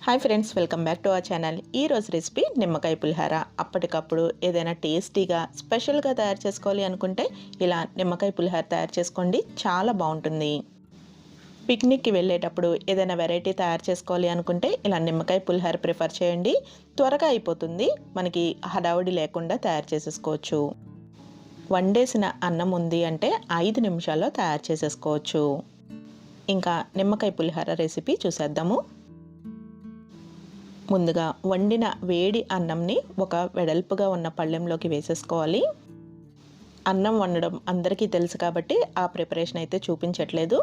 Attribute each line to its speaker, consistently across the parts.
Speaker 1: Hi friends, welcome back to our channel. ఈ రోజు recipe నిమ్మకాయ పులిహోర. అప్పటికప్పుడు ఏదైనా టేస్టీగా స్పెషల్గా తయారు చేసుకోవాలి అనుకుంటే ఇలా నిమ్మకాయ పులిహోర తయారు చేసుకోండి, చాలా బాగుంటుంది. పిక్నిక్కి వెళ్ళేటప్పుడు ఏదైనా వెరైటీ తయారు చేసుకోవాలి అనుకుంటే ఇలా నిమ్మకాయ పులిహోర ప్రిఫర్ చేయండి. త్వరగా అయిపోతుంది, మనకి హడావుడి లేకుండా తయారు చేసేసుకోవచ్చు. వండేసిన అన్నం ఉంది అంటే 5 నిమిషాల్లో తయారు చేసేసుకోవచ్చు. ఇంకా నిమ్మకాయ పులిహోర రెసిపీ చూసేద్దాము. ముందుగా వండిన వేడి అన్నంని ఒక వెడల్పుగా ఉన్న పళ్ళెంలోకి వేసేసుకోవాలి. అన్నం వండడం అందరికీ తెలుసు కాబట్టి ఆ ప్రిపరేషన్ అయితే చూపించట్లేదు.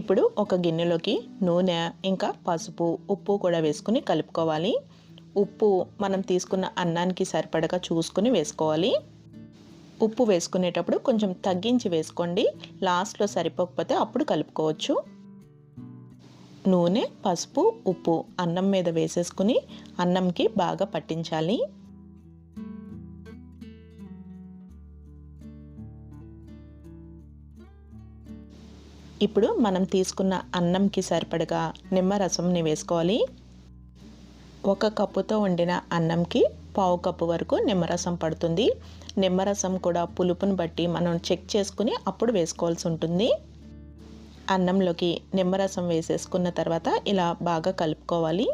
Speaker 1: ఇప్పుడు ఒక గిన్నెలోకి నూనె, ఇంకా పసుపు, ఉప్పు కూడా వేసుకుని కలుపుకోవాలి. ఉప్పు మనం తీసుకున్న అన్నానికి సరిపడగా చూసుకుని వేసుకోవాలి. ఉప్పు వేసుకునేటప్పుడు కొంచెం తగ్గించి వేసుకోండి, లాస్ట్లో సరిపోకపోతే అప్పుడు కలుపుకోవచ్చు. నూనె, పసుపు, ఉప్పు అన్నం మీద వేసేసుకుని అన్నంకి బాగా పట్టించాలి. ఇప్పుడు మనం తీసుకున్న అన్నంకి సరిపడగా నిమ్మరసంని వేసుకోవాలి. 1 కప్పుతో వండిన అన్నంకి 1/2 కప్పు వరకు నిమ్మరసం పడుతుంది. నిమ్మరసం కూడా పులుపుని బట్టి మనం చెక్ చేసుకుని అప్పుడు వేసుకోవాల్సి ఉంటుంది. అన్నంలోకి నిమ్మరసం వేసేసుకున్న తర్వాత ఇలా బాగా కలుపుకోవాలి.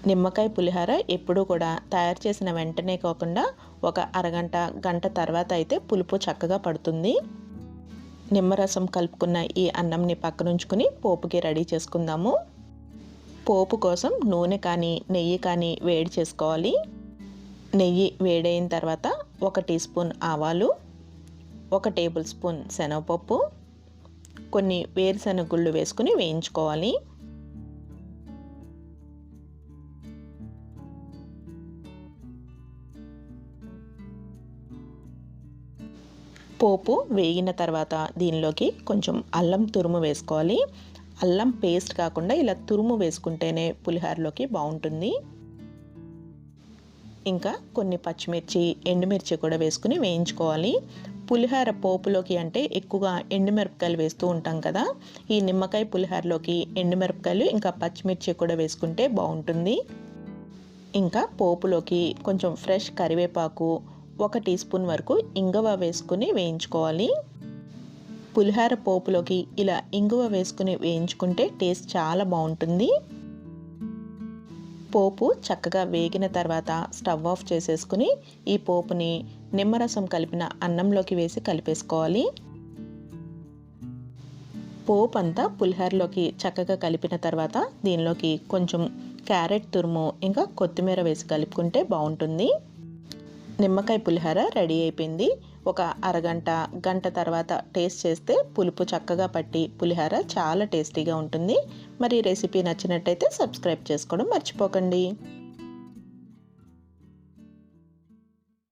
Speaker 1: నిమ్మకాయ పులిహోర ఎప్పుడూ కూడా తయారు చేసిన వెంటనే కాకుండా ఒక అరగంట, గంట తర్వాత అయితే పులుపు చక్కగా పడుతుంది. నిమ్మరసం కలుపుకున్న ఈ అన్నంని పక్కనుంచుకుని పోపుకి రెడీ చేసుకుందాము. పోపు కోసం నూనె కానీ నెయ్యి కానీ వేడి చేసుకోవాలి. నెయ్యి వేడైన తర్వాత 1 టీ స్పూన్ ఆవాలు, 1 టేబుల్ స్పూన్ శనగపప్పు, కొన్ని వేరుశనగ గుళ్ళు వేసుకుని వేయించుకోవాలి. పోపు వేగిన తర్వాత దీనిలోకి కొంచెం అల్లం తురుము వేసుకోవాలి. అల్లం పేస్ట్ కాకుండా ఇలా తురుము వేసుకుంటేనే పులిహోరలోకి బాగుంటుంది. ఇంకా కొన్ని పచ్చిమిర్చి, ఎండుమిర్చి కూడా వేసుకుని వేయించుకోవాలి. పులిహోర పోపులోకి అంటే ఎక్కువగా ఎండుమిరపకాయలు వేస్తూ ఉంటాం కదా, ఈ నిమ్మకాయ పులిహోరలోకి ఎండుమిరపకాయలు ఇంకా పచ్చిమిర్చి కూడా వేసుకుంటే బాగుంటుంది. ఇంకా పోపులోకి కొంచెం ఫ్రెష్ కరివేపాకు, 1 టీ స్పూన్ వరకు ఇంగువ వేసుకుని వేయించుకోవాలి. పులిహోర పోపులోకి ఇలా ఇంగువ వేసుకుని వేయించుకుంటే టేస్ట్ చాలా బాగుంటుంది. పోపు చక్కగా వేగిన తర్వాత స్టవ్ ఆఫ్ చేసేసుకుని ఈ పోపుని నిమ్మరసం కలిపిన అన్నంలోకి వేసి కలిపేసుకోవాలి. పోపు అంతా పులిహోరలోకి చక్కగా కలిపిన తర్వాత దీనిలోకి కొంచెం క్యారెట్ తురుము ఇంకా కొత్తిమీర వేసి కలుపుకుంటే బాగుంటుంది. నిమ్మకాయ పులిహోర రెడీ అయిపోయింది. ఒక అరగంట, గంట తర్వాత టేస్ట్ చేస్తే పులుపు చక్కగా పట్టి పులిహోర చాలా టేస్టీగా ఉంటుంది. మరి రెసిపీ నచ్చినట్టయితే సబ్స్క్రైబ్ చేసుకోవడం మర్చిపోకండి.